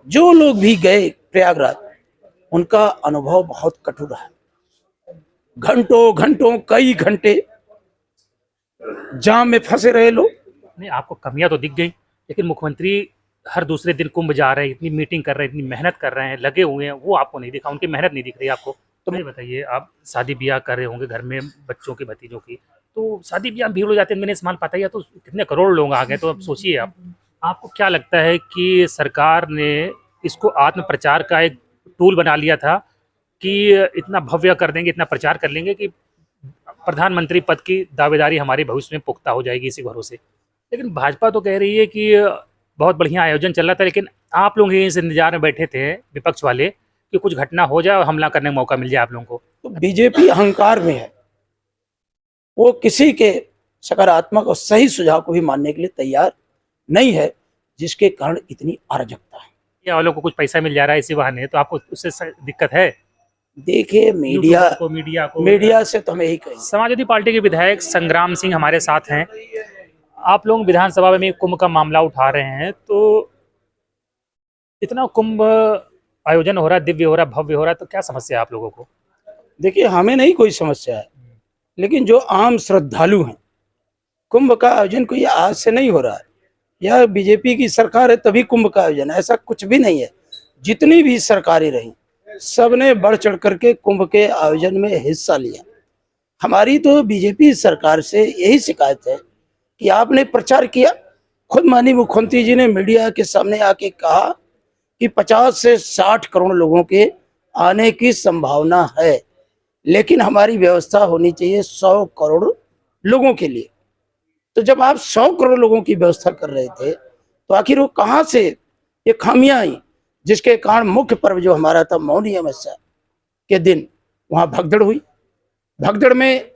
जो लोग भी गए प्रयागराज, उनका अनुभव बहुत कटु रहा। घंटों घंटों कई घंटे जाम में फंसे रहे लोग। नहीं, आपको कमियां तो दिख गई, लेकिन मुख्यमंत्री हर दूसरे दिन कुंभ जा रहे हैं, इतनी मीटिंग कर रहे हैं, इतनी मेहनत कर रहे हैं, लगे हुए हैं, वो आपको नहीं दिखा, उनकी मेहनत नहीं दिख रही आपको। तो ये बताइए, आप शादी ब्याह कर रहे होंगे घर में बच्चों के भतीजों की, तो शादी ब्याह में भीड़ हो जाती है, मैंने सामान पता ही है, तो कितने करोड़ लोग आ गए, तो अब सोचिए आप, आपको क्या लगता है कि सरकार ने इसको आत्म प्रचार का एक टूल बना लिया था कि इतना भव्य कर देंगे, इतना प्रचार कर लेंगे कि प्रधानमंत्री पद की दावेदारी हमारे भविष्य में पुख्ता हो जाएगी इसी भरोसे। लेकिन भाजपा तो कह रही है कि बहुत बढ़िया आयोजन चल रहा था, लेकिन आप लोग इस इंतजार में बैठे थे विपक्ष वाले कि कुछ घटना हो जाए और हमला करने का मौका मिल जाए आप लोगों को। तो बीजेपी अहंकार में है, वो किसी के सकारात्मक और सही सुझाव को भी मानने के लिए तैयार नहीं है, जिसके कारण इतनी अराजकता है। या वालों को कुछ पैसा मिल जा रहा है इसी बहाने, तो आपको उससे दिक्कत है? देखिए, मीडिया से तो हमें यही कही। समाजवादी पार्टी के विधायक संग्राम सिंह हमारे साथ हैं। आप लोग विधानसभा में कुंभ का मामला उठा रहे हैं, तो इतना कुंभ आयोजन हो रहा है, दिव्य हो रहा है, भव्य हो रहा है, तो क्या समस्या है आप लोगों को? देखिए, हमें नहीं कोई समस्या है, लेकिन जो आम श्रद्धालु हैं, कुंभ का आयोजन कोई आज से नहीं हो रहा है। यह बीजेपी की सरकार है तभी कुंभ का आयोजन, ऐसा कुछ भी नहीं है। जितनी भी सरकारें रही, सबने बढ़ चढ़ करके कुंभ के आयोजन में हिस्सा लिया। हमारी तो बीजेपी सरकार से यही शिकायत है कि आपने प्रचार किया, खुद माननीय मुख्यमंत्री जी ने मीडिया के सामने आके कहा कि 50 से 60 करोड़ लोगों के आने की संभावना है, लेकिन हमारी व्यवस्था होनी चाहिए 100 करोड़ लोगों के लिए। तो जब आप 100 करोड़ लोगों की व्यवस्था कर रहे थे, तो आखिर वो कहां से ये खामियां आई, जिसके कारण मुख्य पर्व जो हमारा था मौनी अमावस्या के दिन वहां भगदड़ हुई। भगदड़ में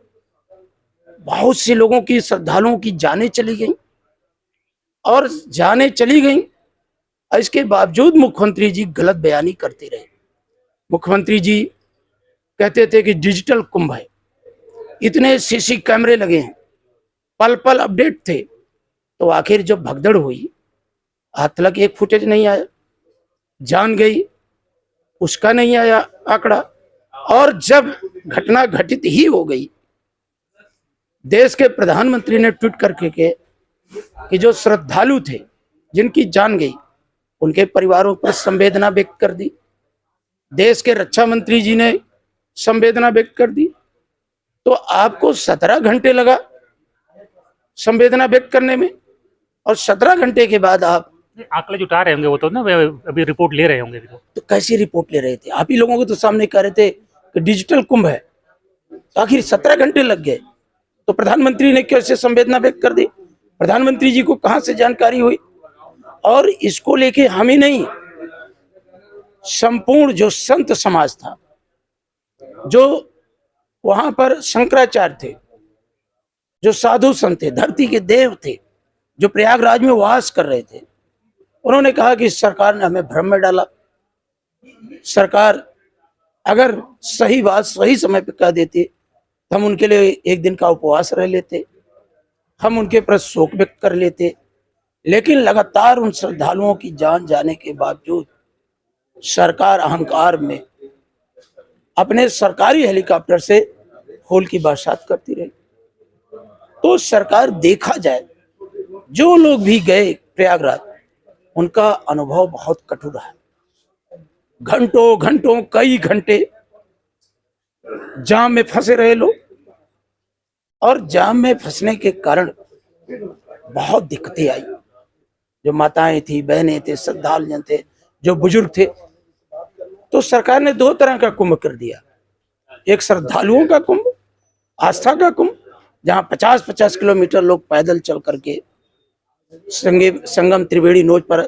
बहुत सी लोगों की, श्रद्धालुओं की जानें चली गई, और जानें चली गई, इसके बावजूद मुख्यमंत्री जी गलत बयानी करते रहे। मुख्यमंत्री जी कहते थे कि डिजिटल कुंभ है, इतने सीसी कैमरे लगे हैं, पल पल अपडेट थे। तो आखिर जब भगदड़ हुई, आज तक एक फुटेज नहीं आया, जान गई उसका नहीं आया आंकड़ा, और जब घटना घटित ही हो गई, देश के प्रधानमंत्री ने ट्वीट करके के कि जो श्रद्धालु थे जिनकी जान गई, उनके परिवारों पर संवेदना व्यक्त कर दी। देश के रक्षा मंत्री जी ने संवेदना व्यक्त कर दी। तो आपको 17 घंटे लगा संवेदना व्यक्त करने में, और 17 घंटे के बाद आप आंकड़े जुटा रहे होंगे, वो तो ना अभी रिपोर्ट ले रहे होंगे। तो कैसी रिपोर्ट ले रहे थे? आप ही लोगों को तो सामने कह रहे थे कि डिजिटल कुंभ है, तो आखिर 17 घंटे लग गए। तो प्रधानमंत्री ने कैसे संवेदना व्यक्त कर दी? प्रधानमंत्री जी को कहां से जानकारी हुई? और इसको लेके हम ही नहीं, संपूर्ण जो संत समाज था, जो वहां पर शंकराचार्य थे, जो साधु संत थे, धरती के देव थे, जो प्रयागराज में वास कर रहे थे, उन्होंने कहा कि सरकार ने हमें भ्रम में डाला। सरकार अगर सही बात सही समय पर कह देती, तो हम उनके लिए एक दिन का उपवास रह लेते, हम उनके प्रति शोक व्यक्त कर लेते। लेकिन लगातार उन श्रद्धालुओं की जान जाने के बावजूद सरकार अहंकार में अपने सरकारी हेलीकॉप्टर से फूल की बरसात करती रही। तो सरकार, देखा जाए, जो लोग भी गए प्रयागराज, उनका अनुभव बहुत कटु रहा। घंटों घंटों कई घंटे जाम में फंसे रहे लोग, और जाम में फंसने के कारण बहुत दिक्कतें आई। जो माताएं थी, बहनें थे, श्रद्धालु थे, जो बुजुर्ग थे, तो सरकार ने 2 तरह का कुंभ कर दिया। एक श्रद्धालुओं का कुंभ, आस्था का कुंभ, जहां 50-50 किलोमीटर लोग पैदल चल करके संगम त्रिवेणी नोज पर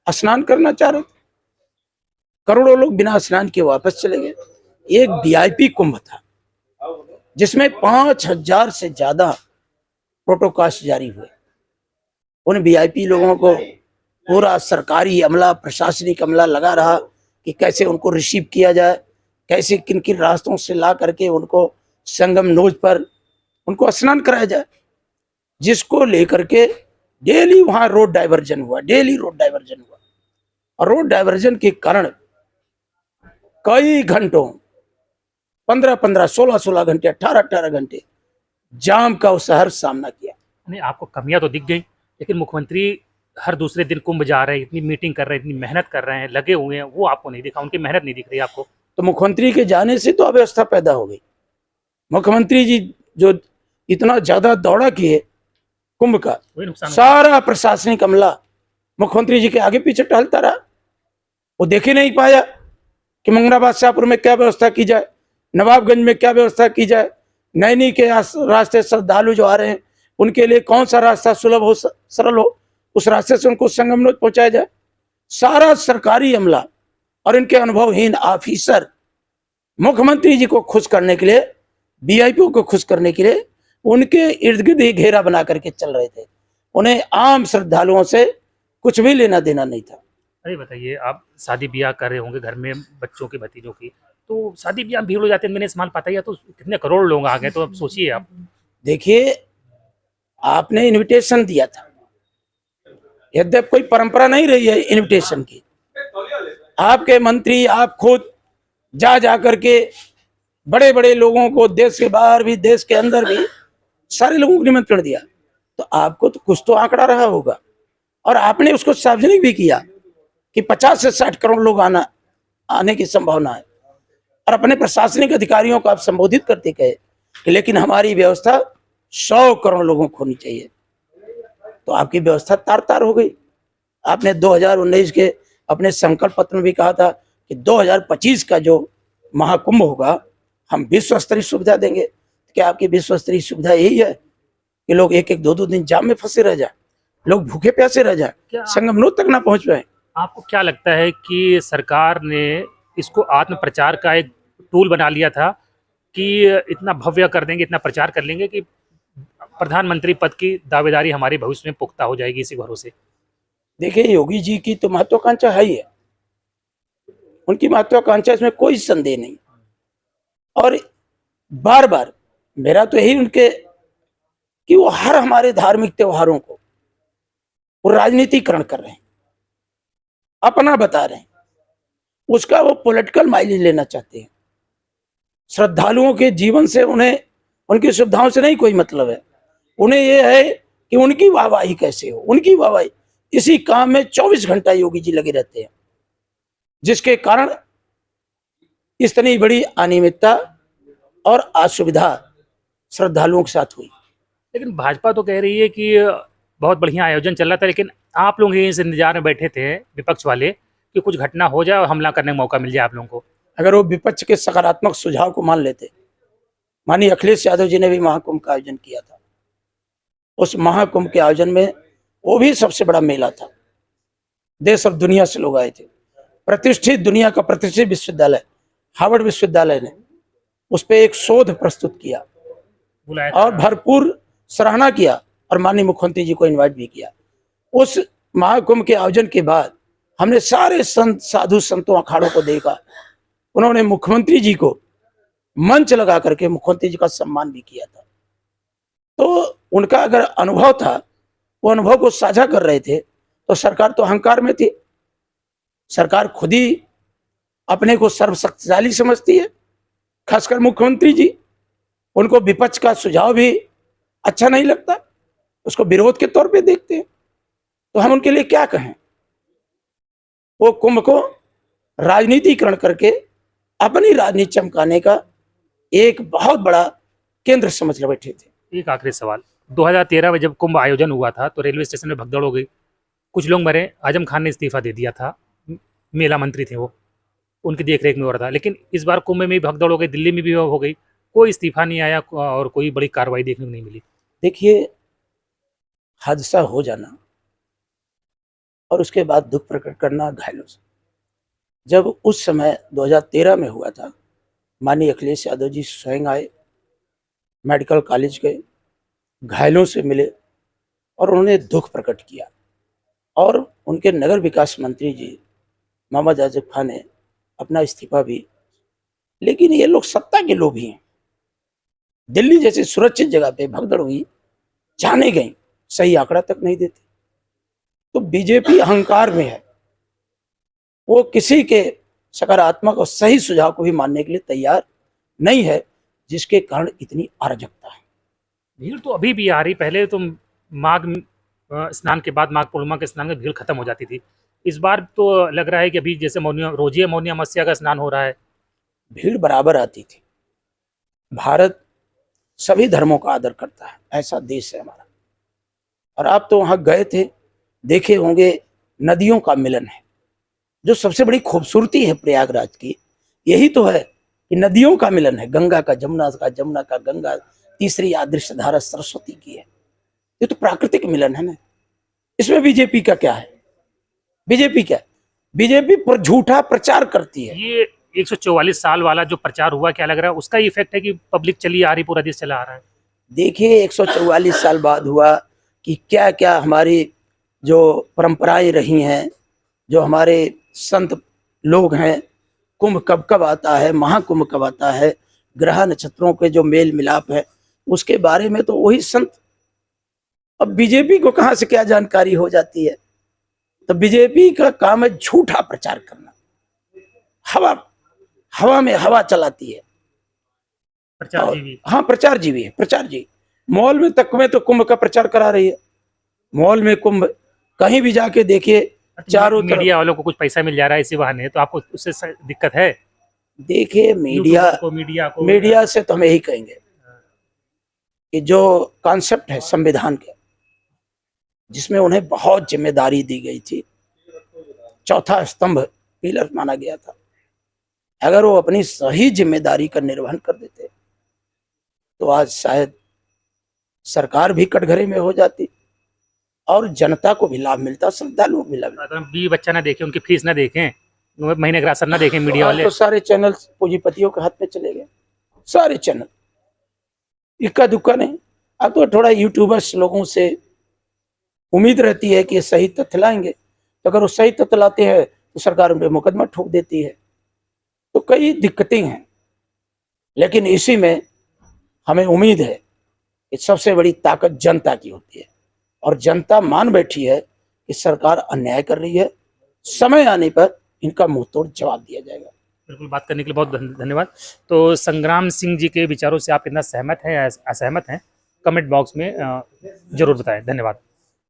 स्नान करना चाह रहे थे। करोड़ों लोग बिना स्नान किए वापस चले गए। एक वीआईपी कुंभ था, जिसमें 5000 से ज्यादा प्रोटोकॉल जारी हुए। उन वीआईपी लोगों को पूरा सरकारी अमला, प्रशासनिक अमला लगा रहा कि कैसे उनको रिसीव किया जाए, कैसे किन किन रास्तों से ला करके उनको संगम नोज पर उनको स्नान कराया जाए, जिसको लेकर के डेली वहां रोड डाइवर्जन हुआ, डेली रोड डाइवर्जन हुआ। और रोड डाइवर्जन के कारण कई घंटों 15-15, 16-16 घंटे, 18-18 घंटे जाम का उस शहर सामना किया। नहीं, आपको कमियां तो दिख गई, लेकिन मुख्यमंत्री हर दूसरे दिन कुंभ जा रहे हैं, इतनी मीटिंग कर रहे हैं, इतनी मेहनत कर रहे हैं, लगे हुए हैं, वो आपको नहीं दिखा, उनकी मेहनत नहीं दिख रही आपको। तो मुख्यमंत्री के जाने से तो अव्यवस्था पैदा हो गई। मुख्यमंत्री जी जो इतना ज्यादा दौड़ा किए कुंभ का, वही नुकसान हुआ। सारा प्रशासनिक अमला मुख्यमंत्री जी के आगे पीछे टहलता रहा। वो देख ही नहीं पाया कि मंगराबाद शाहपुर में क्या व्यवस्था की जाए, नवाबगंज में क्या व्यवस्था की जाए, नैनी के रास्ते श्रद्धालु जो आ रहे हैं उनके लिए कौन सा रास्ता सुलभ हो, सरल हो, उस रास्ते से उनको संगमनोद पहुंचाया जाए। सारा सरकारी अमला और इनके अनुभवहीन ऑफिसर मुख्यमंत्री जी को खुश करने के लिए, वीआईपी को खुश करने के लिए उनके इर्द गिर्द ही घेरा बना करके चल रहे थे। उन्हें आम श्रद्धालुओं से कुछ भी लेना देना नहीं था। अरे बताइए, आप शादी ब्याह कर रहे होंगे घर में बच्चों की, भतीजों की, तो शादी ब्याह में भीड़ हो जाती है, मैंने सामान पता ही है, तो कितने करोड़ लोग आ गए, तो अब सोचिए आप। देखिए, आपने इनविटेशन दिया था, यद्यप कोई परंपरा नहीं रही है इनविटेशन की। आपके मंत्री आप खुद जा जा करके बड़े बड़े लोगों को, देश के बाहर भी देश के अंदर भी सारे लोगों को निमंत्रण दिया, तो आपको तो कुछ तो आंकड़ा रहा होगा और आपने उसको सार्वजनिक भी किया कि 50 से 60 करोड़ लोग आने की संभावना है। और अपने प्रशासनिक अधिकारियों को आप संबोधित करते कहे कि लेकिन हमारी व्यवस्था 100 करोड़ लोगों को होनी चाहिए, तो आपकी व्यवस्था तार तार हो गई। आपने 2019 के अपने संकल्प पत्र में भी कहा था कि 2025 का जो महाकुंभ होगा हम विश्व स्तरीय सुविधा देंगे। क्या आपकी विश्व स्तरीय सुविधा यही है कि लोग एक एक दो दो दिन जाम में फंसे रह जाए, लोग भूखे प्यासे रह जाए, संगमनोद तक ना पहुंच पाए? आपको क्या लगता है कि सरकार ने इसको आत्म प्रचार का एक टूल बना लिया था कि इतना भव्य कर देंगे, इतना प्रचार कर लेंगे कि प्रधानमंत्री पद की दावेदारी हमारे भविष्य में पुख्ता हो जाएगी इसी भरोसे? देखिए, योगी जी की तो महत्वाकांक्षा है ही है, उनकी महत्वाकांक्षा इसमें कोई संदेह नहीं। और बार बार मेरा तो यही उनके कि वो हर हमारे धार्मिक त्योहारों को वो राजनीतिकरण कर रहे हैं, अपना बता रहे हैं, उसका वो पॉलिटिकल माइलेज लेना चाहते हैं। श्रद्धालुओं के जीवन से उन्हें, उनकी सुविधाओं से नहीं कोई मतलब है, उन्हें यह है कि उनकी वाहवाही कैसे हो, उनकी वाहवाही। इसी काम में 24 घंटा योगी जी लगे रहते हैं, जिसके कारण इतनी बड़ी अनियमितता और असुविधा श्रद्धालुओं के साथ हुई। लेकिन भाजपा तो कह रही है कि बहुत बढ़िया आयोजन चल रहा था, लेकिन आप लोग इस इंतजार में बैठे थे विपक्ष वाले कि कुछ घटना हो जाए और हमला करने का मौका मिल जाए आप लोगों को। अगर वो विपक्ष के सकारात्मक सुझाव को मान लेते, माननीय अखिलेश यादव जी ने भी महाकुंभ का आयोजन किया था। उस महाकुंभ के आयोजन में वो भी सबसे बड़ा मेला था, देश और दुनिया से लोग आए थे। प्रतिष्ठित, दुनिया का प्रतिष्ठित विश्वविद्यालय हार्वर्ड विश्वविद्यालय ने उस पर एक शोध प्रस्तुत किया और भरपूर सराहना किया और माननीय मुख्यमंत्री जी को इनवाइट भी किया। उस महाकुंभ के आयोजन के बाद हमने सारे संत, साधु संतों, अखाड़ों को देखा, उन्होंने मुख्यमंत्री जी को मंच लगा करके मुख्यमंत्री जी का सम्मान भी किया था। तो उनका अगर अनुभव था, वो अनुभव को साझा कर रहे थे, तो सरकार तो अहंकार में थी। सरकार खुद ही अपने को सर्वशक्तिशाली समझती है, खासकर मुख्यमंत्री जी। उनको विपक्ष का सुझाव भी अच्छा नहीं लगता, उसको विरोध के तौर पे देखते हैं। तो हम उनके लिए क्या कहें? वो कुंभ को राजनीतिकरण करके अपनी राजनीति चमकाने का एक बहुत बड़ा केंद्र समझ ले बैठे थे। एक आखिरी सवाल, 2013 में जब कुंभ आयोजन हुआ था तो रेलवे स्टेशन में भगदड़ हो गई, कुछ लोग मरे, आजम खान ने इस्तीफा दे दिया था, मेला मंत्री थे वो, उनकी देखरेख में हो रहा था। लेकिन इस बार कुंभ में भी भगदड़ हो गई, दिल्ली में भी हो गई, कोई इस्तीफा नहीं आया और कोई बड़ी कार्रवाई देखने को नहीं मिली। देखिए, हादसा हो जाना और उसके बाद दुख प्रकट करना घायलों से। जब उस समय 2013 में हुआ था, माननीय अखिलेश यादव जी स्वयं आए, मेडिकल कॉलेज गए, घायलों से मिले और उन्होंने दुख प्रकट किया। और उनके नगर विकास मंत्री जी मोहम्मद आजम खान ने अपना इस्तीफा भी, लेकिन ये लोग सत्ता के लोभी हैं। दिल्ली जैसी सुरक्षित जगह पे भगदड़ हुई, जाने गई, सही आंकड़ा तक नहीं देते। तो बीजेपी अहंकार में है, वो किसी के सकारात्मक और सही सुझाव को भी मानने के लिए तैयार नहीं है, जिसके कारण इतनी अराजकता है। भीड़ तो अभी भी आ रही, पहले तो माघ स्नान के बाद, माघ पूर्णिमा के स्नान में भीड़ खत्म हो जाती थी। इस बार तो लग रहा है कि अभी जैसे रोजी मौनी अमावस्या का स्नान हो रहा है, भीड़ बराबर आती थी। भारत सभी धर्मों का आदर करता है, ऐसा देश है हमारा। और आप तो वहां गए थे, देखे होंगे, नदियों का मिलन है। जो सबसे बड़ी खूबसूरती है प्रयागराज की, यही तो है कि नदियों का मिलन है। गंगा का जमुना का, जमुना का गंगा, तीसरी आदर्श धारा सरस्वती की है। ये तो प्राकृतिक मिलन है ना। इसमें बीजेपी का क्या है? बीजेपी क्या? बीजेपी पर झूठा प्रचार करती है। ये 144 साल वाला जो प्रचार हुआ, क्या लग रहा है उसका इफेक्ट है कि पब्लिक चली आ रही, पूरा देश चला आ रहा है? देखिए 144 साल बाद हुआ कि क्या क्या हमारी जो परंपराएं रही हैं, जो हमारे संत लोग हैं, कुंभ कब कब आता है, महाकुंभ कब आता है, ग्रह नक्षत्रों के जो मेल मिलाप है, उसके बारे में तो वही संत। अब बीजेपी को कहां से क्या जानकारी हो जाती है? तो बीजेपी का काम है झूठा प्रचार करना। हवा में हवा चलाती है। प्रचार जीवी। हाँ, प्रचार जीवी है, प्रचार जी। मॉल में तक में तो कुंभ का प्रचार करा रही है। मॉल में कुंभ, कहीं भी जाके देखिए, चारों तरफ मीडिया वालों को कुछ पैसा मिल जा रहा है इसी बहाने, तो आपको उससे दिक्कत है? देखिए मीडिया से तो हम यही कहेंगे कि जो कॉन्सेप्ट है संविधान के, जिसमें उन्हें बहुत जिम्मेदारी दी गई थी, चौथा स्तंभ पिलर माना गया था, अगर वो अपनी सही जिम्मेदारी का निर्वहन कर देते तो आज शायद सरकार भी कटघरे में हो जाती और जनता को भी लाभ मिलता, श्रद्धालुओं को भी लाभ मिलता। बीवी बच्चा ना देखे, उनकी फीस ना देखें, महीने का राशन ना देखें मीडिया वाले, तो सारे चैनल पूंजीपतियों के हाथ में चले गए, सारे चैनल। इक्का दुक्का नहीं। अब तो थोड़ा यूट्यूबर्स लोगों से उम्मीद रहती है कि ये सही तथ्य लाएंगे, तो अगर वो सही तथ्य लाते हैं तो सरकार उन पर मुकदमा ठोक देती है। तो कई दिक्कतें हैं, लेकिन इसी में हमें उम्मीद है कि सबसे बड़ी ताकत जनता की होती है, और जनता मान बैठी है कि सरकार अन्याय कर रही है। समय आने पर इनका मुंह तोड़ जवाब दिया जाएगा। बिल्कुल, बात करने के लिए बहुत धन्यवाद। तो संग्राम सिंह जी के विचारों से आप कितना सहमत हैं या असहमत हैं, कमेंट बॉक्स में जरूर बताएं। धन्यवाद।